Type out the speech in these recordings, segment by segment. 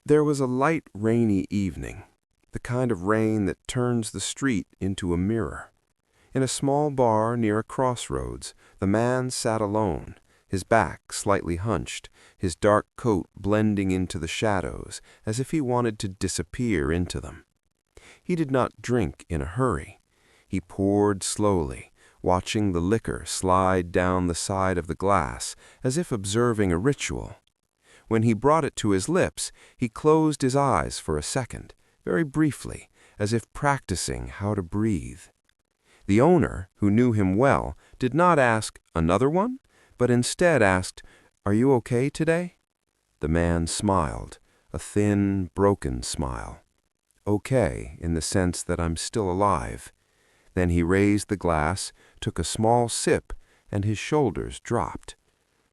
There was a light, rainy evening, the kind of rain that turns the street into a mirror. In a small bar near a crossroads, the man sat alone, his back slightly hunched, his dark coat blending into the shadows as if he wanted to disappear into them. He did not drink in a hurry. He poured slowly, watching the liquor slide down the side of the glass as if observing a ritual. When he brought it to his lips, he closed his eyes for a second, very briefly, as if practicing how to breathe. The owner, who knew him well, did not ask, "Another one?" but instead asked, "Are you okay today?" The man smiled, a thin, broken smile. "Okay, in the sense that I'm still alive." Then he raised the glass, took a small sip, and his shoulders dropped.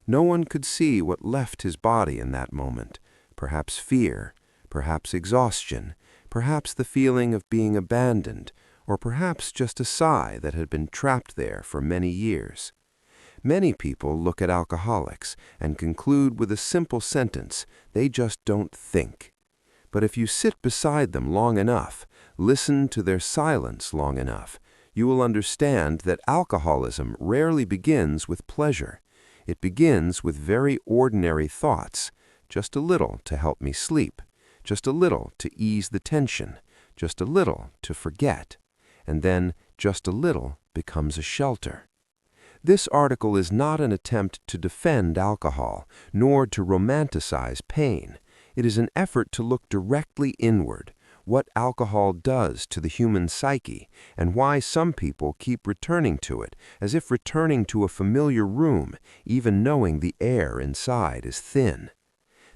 No one could see what left his body in that moment, perhaps fear, perhaps exhaustion, perhaps the feeling of being abandoned, or perhaps just a sigh that had been trapped there for many years. Many people look at alcoholics and conclude with a simple sentence, they just don't think. But if you sit beside them long enough, listen to their silence long enough, you will understand that alcoholism rarely begins with pleasure. It begins with very ordinary thoughts, just a little to help me sleep, just a little to ease the tension, just a little to forget, and then just a little becomes a shelter. This article is not an attempt to defend alcohol, nor to romanticize pain. It is an effort to look directly inward, what alcohol does to the human psyche, and why some people keep returning to it, as if returning to a familiar room, even knowing the air inside is thin.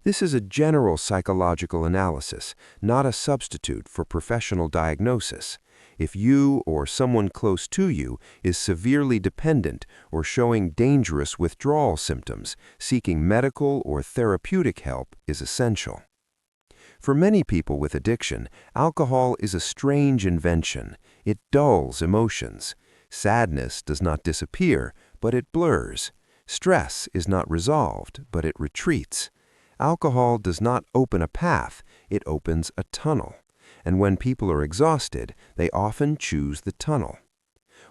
This is a general psychological analysis, not a substitute for professional diagnosis. If you or someone close to you is severely dependent or showing dangerous withdrawal symptoms, seeking medical or therapeutic help is essential. For many people with addiction, alcohol is a strange invention. It dulls emotions. Sadness does not disappear, but it blurs. Stress is not resolved, but it retreats. Alcohol does not open a path, it opens a tunnel. And when people are exhausted, they often choose the tunnel.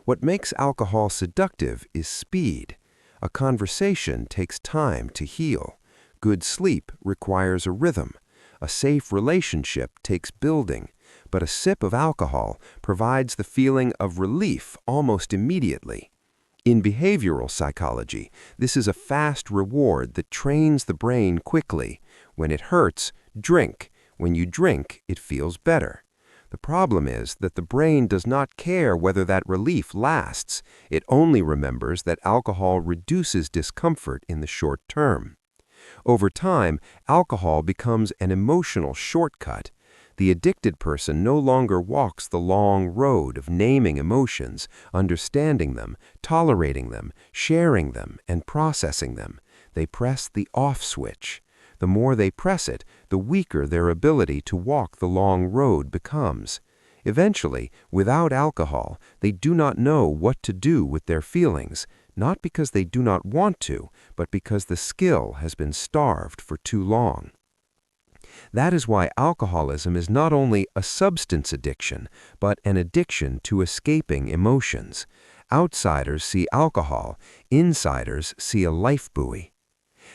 What makes alcohol seductive is speed. A conversation takes time to heal. Good sleep requires a rhythm. A safe relationship takes building, but a sip of alcohol provides the feeling of relief almost immediately. In behavioral psychology, this is a fast reward that trains the brain quickly. When it hurts, drink. When you drink, it feels better. The problem is that the brain does not care whether that relief lasts. It only remembers that alcohol reduces discomfort in the short term. Over time, alcohol becomes an emotional shortcut. The addicted person no longer walks the long road of naming emotions, understanding them, tolerating them, sharing them, and processing them. They press the off switch. The more they press it, the weaker their ability to walk the long road becomes. Eventually, without alcohol, they do not know what to do with their feelings, not because they do not want to, but because the skill has been starved for too long. That is why alcoholism is not only a substance addiction, but an addiction to escaping emotions. Outsiders see alcohol, insiders see a life buoy.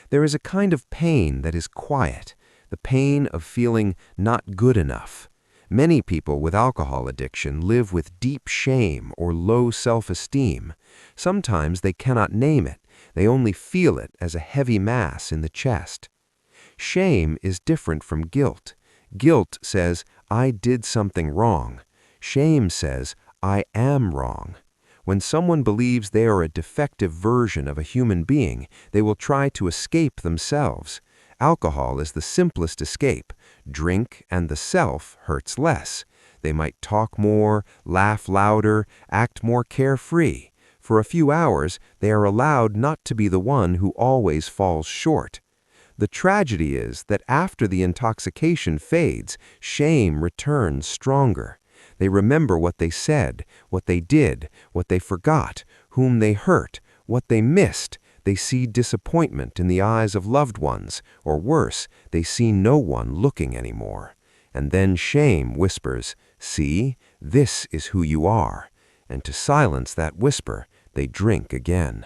There is a kind of pain that is quiet, the pain of feeling not good enough. Many people with alcohol addiction live with deep shame or low self-esteem. Sometimes they cannot name it, they only feel it as a heavy mass in the chest. Shame is different from guilt. Guilt says, "I did something wrong." Shame says, "I am wrong." When someone believes they are a defective version of a human being, they will try to escape themselves. Alcohol is the simplest escape. Drink and the self hurts less. They might talk more, laugh louder, act more carefree. For a few hours, they are allowed not to be the one who always falls short. The tragedy is that after the intoxication fades, shame returns stronger. They remember what they said, what they did, what they forgot, whom they hurt, what they missed. they see disappointment in the eyes of loved ones, or worse, they see no one looking anymore. And then shame whispers, "See, this is who you are." And to silence that whisper, they drink again.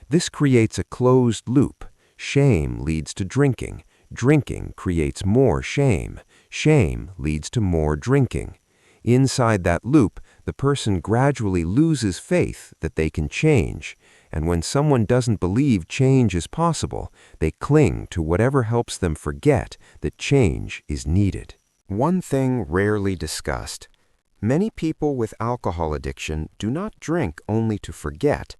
This creates a closed loop. Shame leads to drinking. Drinking creates more shame. Shame leads to more drinking. Inside that loop, the person gradually loses faith that they can change. And when someone doesn't believe change is possible, they cling to whatever helps them forget that change is needed. One thing rarely discussed. Many people with alcohol addiction do not drink only to forget.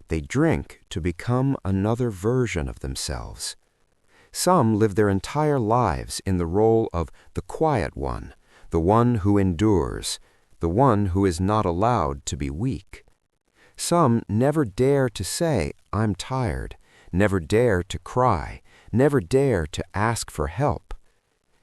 They drink to become another version of themselves. Some live their entire lives in the role of the quiet one, the one who endures, the one who is not allowed to be weak. Some never dare to say, "I'm tired," never dare to cry, never dare to ask for help.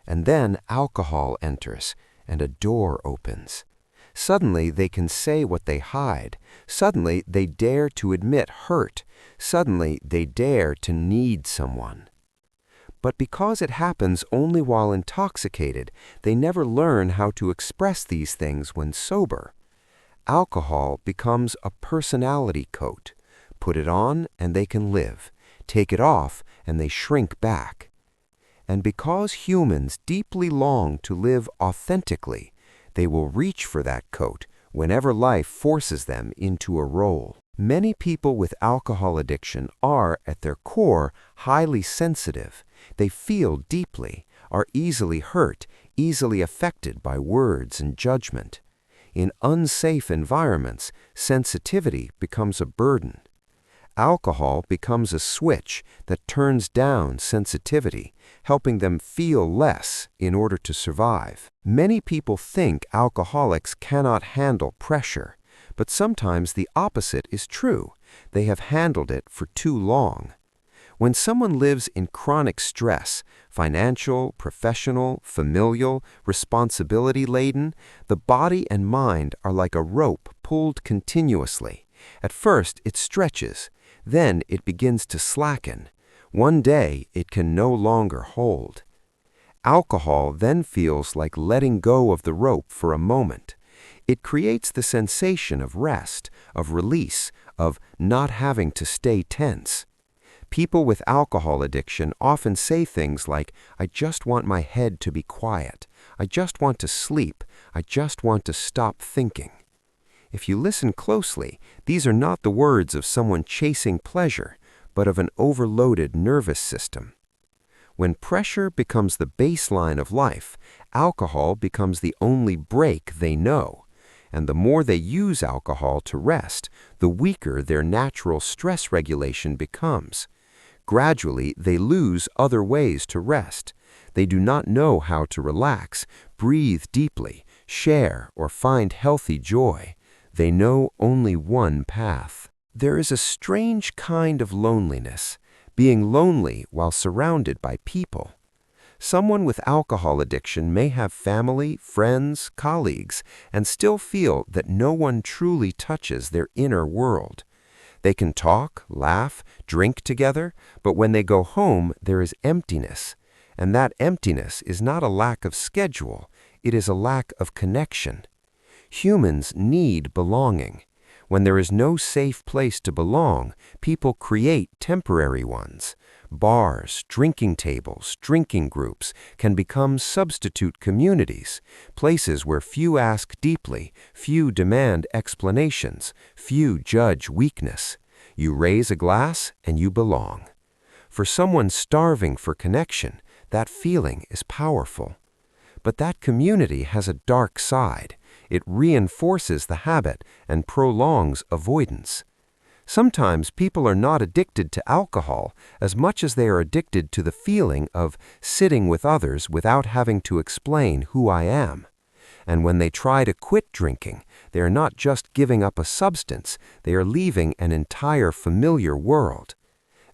And then alcohol enters, and a door opens. Suddenly they can say what they hide. Suddenly they dare to admit hurt. Suddenly they dare to need someone. But because it happens only while intoxicated, they never learn how to express these things when sober. Alcohol becomes a personality coat. Put it on and they can live. Take it off and they shrink back. And because humans deeply long to live authentically, they will reach for that coat whenever life forces them into a role. Many people with alcohol addiction are, at their core, highly sensitive. They feel deeply, are easily hurt, easily affected by words and judgment. In unsafe environments, sensitivity becomes a burden. Alcohol becomes a switch that turns down sensitivity, helping them feel less in order to survive. Many people think alcoholics cannot handle pressure, but sometimes the opposite is true. They have handled it for too long. When someone lives in chronic stress, financial, professional, familial, responsibility-laden, the body and mind are like a rope pulled continuously. At first, it stretches. Then it begins to slacken. One day, it can no longer hold. Alcohol then feels like letting go of the rope for a moment. It creates the sensation of rest, of release, of not having to stay tense. People with alcohol addiction often say things like, "I just want my head to be quiet. I just want to sleep. I just want to stop thinking." If you listen closely, these are not the words of someone chasing pleasure, but of an overloaded nervous system. When pressure becomes the baseline of life, alcohol becomes the only break they know. And the more they use alcohol to rest, the weaker their natural stress regulation becomes. Gradually, they lose other ways to rest. They do not know how to relax, breathe deeply, share, or find healthy joy. They know only one path. There is a strange kind of loneliness, being lonely while surrounded by people. Someone with alcohol addiction may have family, friends, colleagues, and still feel that no one truly touches their inner world. They can talk, laugh, drink together, but when they go home, there is emptiness. And that emptiness is not a lack of schedule, it is a lack of connection. Humans need belonging. When there is no safe place to belong, people create temporary ones. Bars, drinking tables, drinking groups can become substitute communities, places where few ask deeply, few demand explanations, few judge weakness. You raise a glass and you belong. For someone starving for connection, that feeling is powerful. But that community has a dark side. It reinforces the habit and prolongs avoidance. Sometimes people are not addicted to alcohol as much as they are addicted to the feeling of sitting with others without having to explain who I am. And when they try to quit drinking, they are not just giving up a substance, they are leaving an entire familiar world.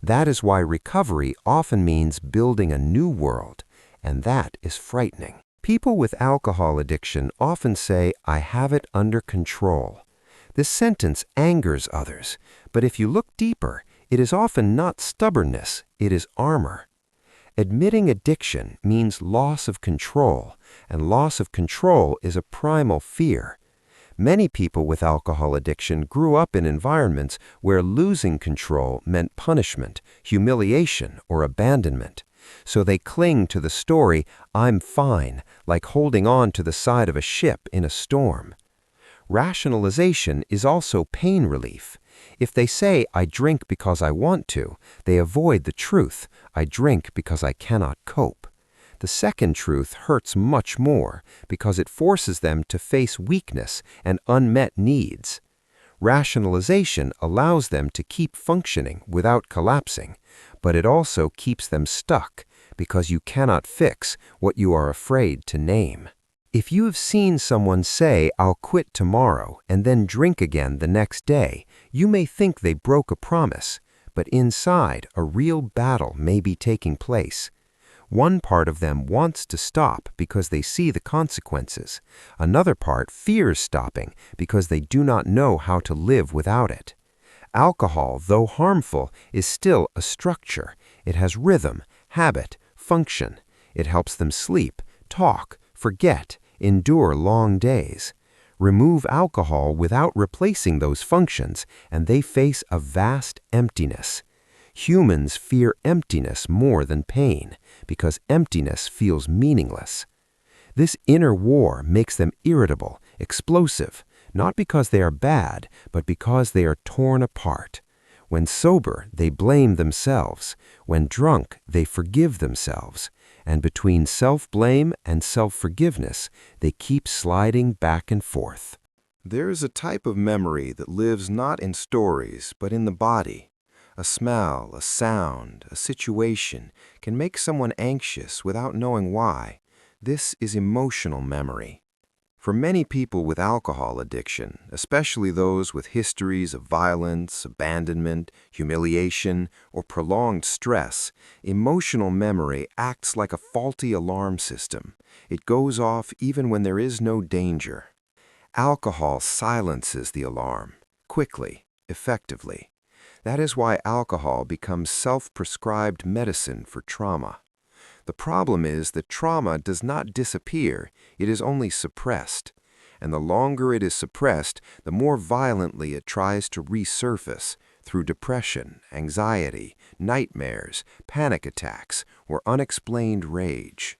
That is why recovery often means building a new world, and that is frightening. People with alcohol addiction often say, "I have it under control." This sentence angers others, but if you look deeper, It is often not stubbornness, it is armor. Admitting addiction means loss of control, and loss of control is a primal fear. Many people with alcohol addiction grew up in environments where losing control meant punishment, humiliation, or abandonment. So they cling to the story, "I'm fine," like holding on to the side of a ship in a storm. Rationalization is also pain relief. If they say, "I drink because I want to," they avoid the truth, "I drink because I cannot cope." The second truth hurts much more because it forces them to face weakness and unmet needs. Rationalization allows them to keep functioning without collapsing, but it also keeps them stuck because you cannot fix what you are afraid to name. If you have seen someone say, "I'll quit tomorrow," and then drink again the next day, you may think they broke a promise, but inside, a real battle may be taking place. One part of them wants to stop because they see the consequences. Another part fears stopping because they do not know how to live without it. Alcohol, though harmful, is still a structure. It has rhythm, habit, function. It helps them sleep, talk, forget, endure long days. Remove alcohol without replacing those functions, and they face a vast emptiness. Humans fear emptiness more than pain, because emptiness feels meaningless. This inner war makes them irritable, explosive, not because they are bad, but because they are torn apart. When sober, they blame themselves. When drunk, they forgive themselves. And between self-blame and self-forgiveness, they keep sliding back and forth. There is a type of memory that lives not in stories, but in the body. A smell, a sound, a situation can make someone anxious without knowing why. This is emotional memory. For many people with alcohol addiction, especially those with histories of violence, abandonment, humiliation, or prolonged stress, emotional memory acts like a faulty alarm system. It goes off even when there is no danger. Alcohol silences the alarm, quickly, effectively. That is why alcohol becomes self-prescribed medicine for trauma. The problem is that trauma does not disappear, it is only suppressed. And the longer it is suppressed, the more violently it tries to resurface through depression, anxiety, nightmares, panic attacks, or unexplained rage.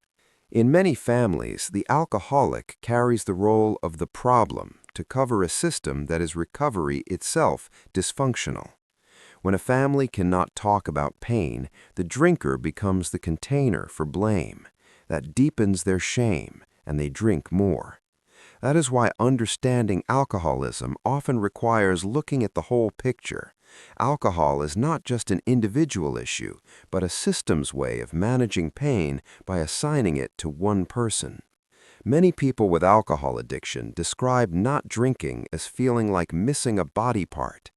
In many families, the alcoholic carries the role of the problem to cover a system that is recovery itself dysfunctional. When a family cannot talk about pain, the drinker becomes the container for blame. That deepens their shame, and they drink more. That is why understanding alcoholism often requires looking at the whole picture. Alcohol is not just an individual issue, but a systems way of managing pain by assigning it to one person. Many people with alcohol addiction describe not drinking as feeling like missing a body part.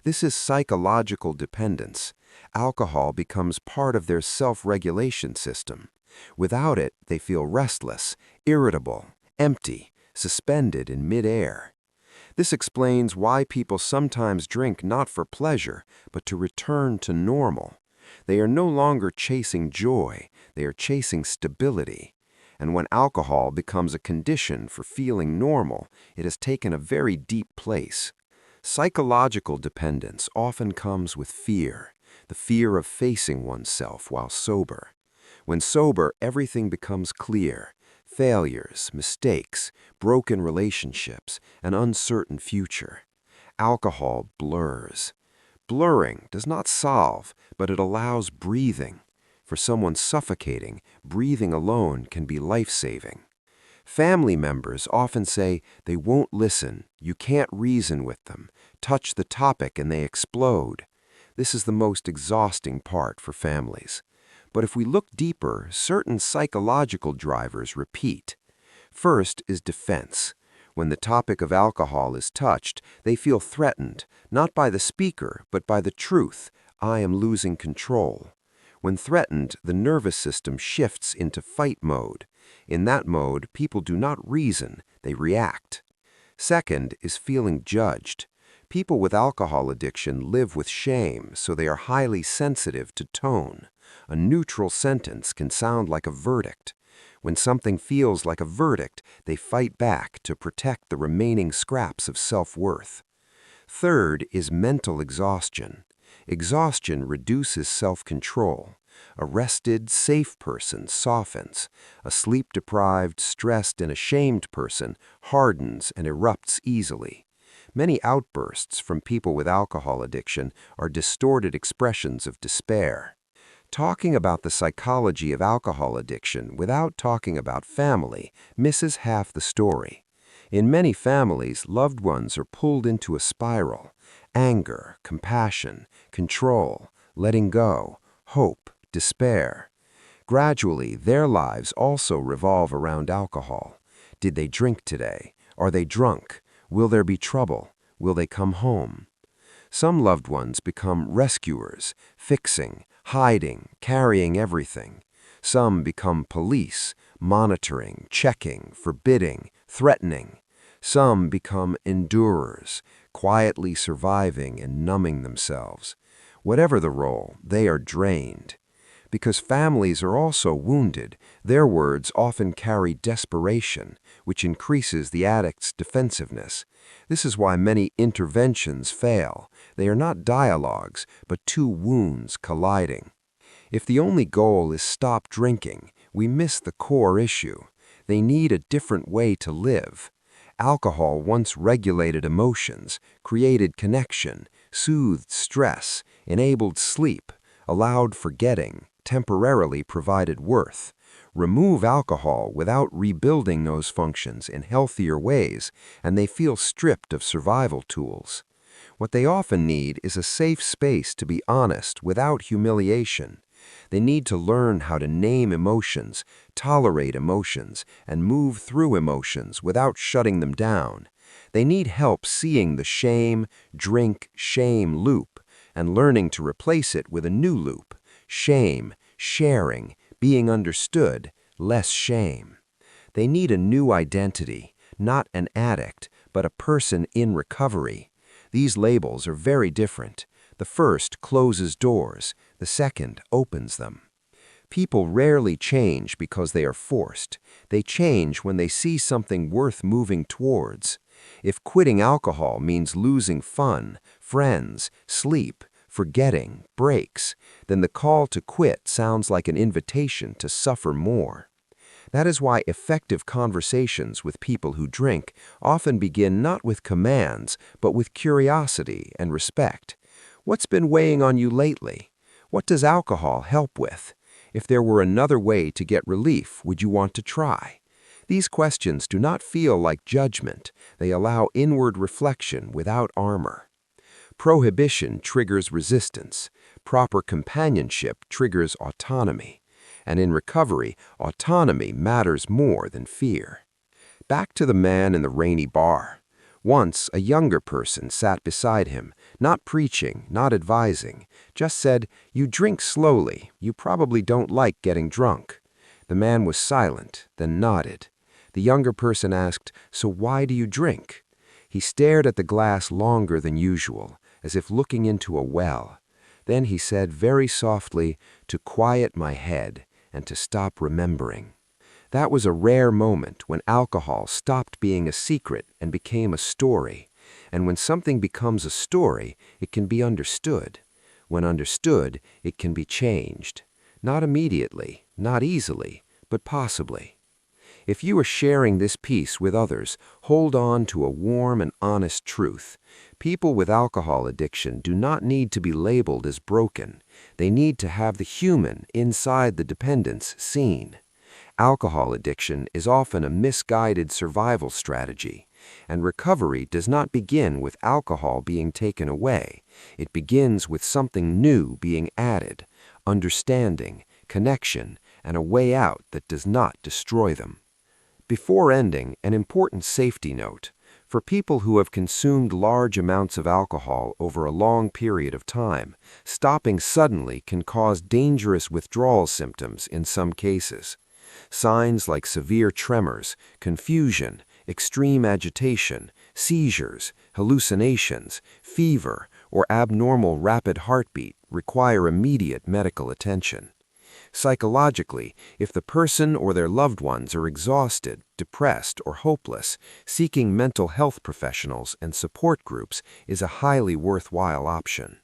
This is psychological dependence. Alcohol becomes part of their self-regulation system. Without it, they feel restless, irritable, empty, suspended in mid-air. This explains why people sometimes drink not for pleasure, but to return to normal. They are no longer chasing joy, they are chasing stability. And when alcohol becomes a condition for feeling normal, it has taken a very deep place. Psychological dependence often comes with fear, the fear of facing oneself while sober. When sober, everything becomes clear. Failures, mistakes, broken relationships, an uncertain future. Alcohol blurs. Blurring does not solve, but it allows breathing. For someone suffocating, breathing alone can be life-saving. Family members often say they won't listen, you can't reason with them, touch the topic and they explode. This is the most exhausting part for families. But if we look deeper, certain psychological drivers repeat. First is defense. When the topic of alcohol is touched, they feel threatened, not by the speaker, but by the truth, "I am losing control." When threatened, the nervous system shifts into fight mode. In that mode, people do not reason, they react. Second is feeling judged. People with alcohol addiction live with shame, so they are highly sensitive to tone. A neutral sentence can sound like a verdict. When something feels like a verdict, they fight back to protect the remaining scraps of self-worth. Third is mental exhaustion. Exhaustion reduces self-control. A rested, safe person softens. A sleep-deprived, stressed, and ashamed person hardens and erupts easily. Many outbursts from people with alcohol addiction are distorted expressions of despair. Talking about the psychology of alcohol addiction without talking about family misses half the story. In many families, loved ones are pulled into a spiral: anger, compassion, control, letting go, hope, despair. Gradually, their lives also revolve around alcohol. Did they drink today? Are they drunk? Will there be trouble? Will they come home? Some loved ones become rescuers, fixing, hiding, carrying everything. Some become police, monitoring, checking, forbidding, threatening. Some become endurers, quietly surviving and numbing themselves. Whatever the role, they are drained. Because families are also wounded, their words often carry desperation, which increases the addict's defensiveness. This is why many interventions fail. They are not dialogues, but two wounds colliding. If the only goal is stop drinking, we miss the core issue. They need a different way to live. Alcohol once regulated emotions, created connection, soothed stress, enabled sleep, allowed forgetting, temporarily provided worth. Remove alcohol without rebuilding those functions in healthier ways, and they feel stripped of survival tools. What they often need is a safe space to be honest without humiliation. They need to learn how to name emotions, tolerate emotions, and move through emotions without shutting them down. They need help seeing the shame, drink, shame loop, and learning to replace it with a new loop: shame, sharing, being understood, less shame. They need a new identity, not an addict, but a person in recovery. These labels are very different. The first closes doors, the second opens them. People rarely change because they are forced. They change when they see something worth moving towards. If quitting alcohol means losing fun, friends, sleep, forgetting, breaks, then the call to quit sounds like an invitation to suffer more. That is why effective conversations with people who drink often begin not with commands, but with curiosity and respect. What's been weighing on you lately? What does alcohol help with? If there were another way to get relief, would you want to try? These questions do not feel like judgment. They allow inward reflection without armor. Prohibition triggers resistance. Proper companionship triggers autonomy. And in recovery, autonomy matters more than fear. Back to the man in the rainy bar. Once, a younger person sat beside him, not preaching, not advising, just said, "You drink slowly. You probably don't like getting drunk." The man was silent, then nodded. The younger person asked, "So why do you drink?" He stared at the glass longer than usual, as if looking into a well. Then he said very softly, "To quiet my head and to stop remembering." That was a rare moment when alcohol stopped being a secret and became a story. And when something becomes a story, it can be understood. When understood, it can be changed. Not immediately, not easily, but possibly. If you are sharing this piece with others, hold on to a warm and honest truth. People with alcohol addiction do not need to be labeled as broken. They need to have the human inside the dependence seen. Alcohol addiction is often a misguided survival strategy, and recovery does not begin with alcohol being taken away. It begins with something new being added: understanding, connection, and a way out that does not destroy them. Before ending, an important safety note. For people who have consumed large amounts of alcohol over a long period of time, stopping suddenly can cause dangerous withdrawal symptoms in some cases. Signs like severe tremors, confusion, extreme agitation, seizures, hallucinations, fever, or abnormal rapid heartbeat require immediate medical attention. Psychologically, if the person or their loved ones are exhausted, depressed, or hopeless, seeking mental health professionals and support groups is a highly worthwhile option.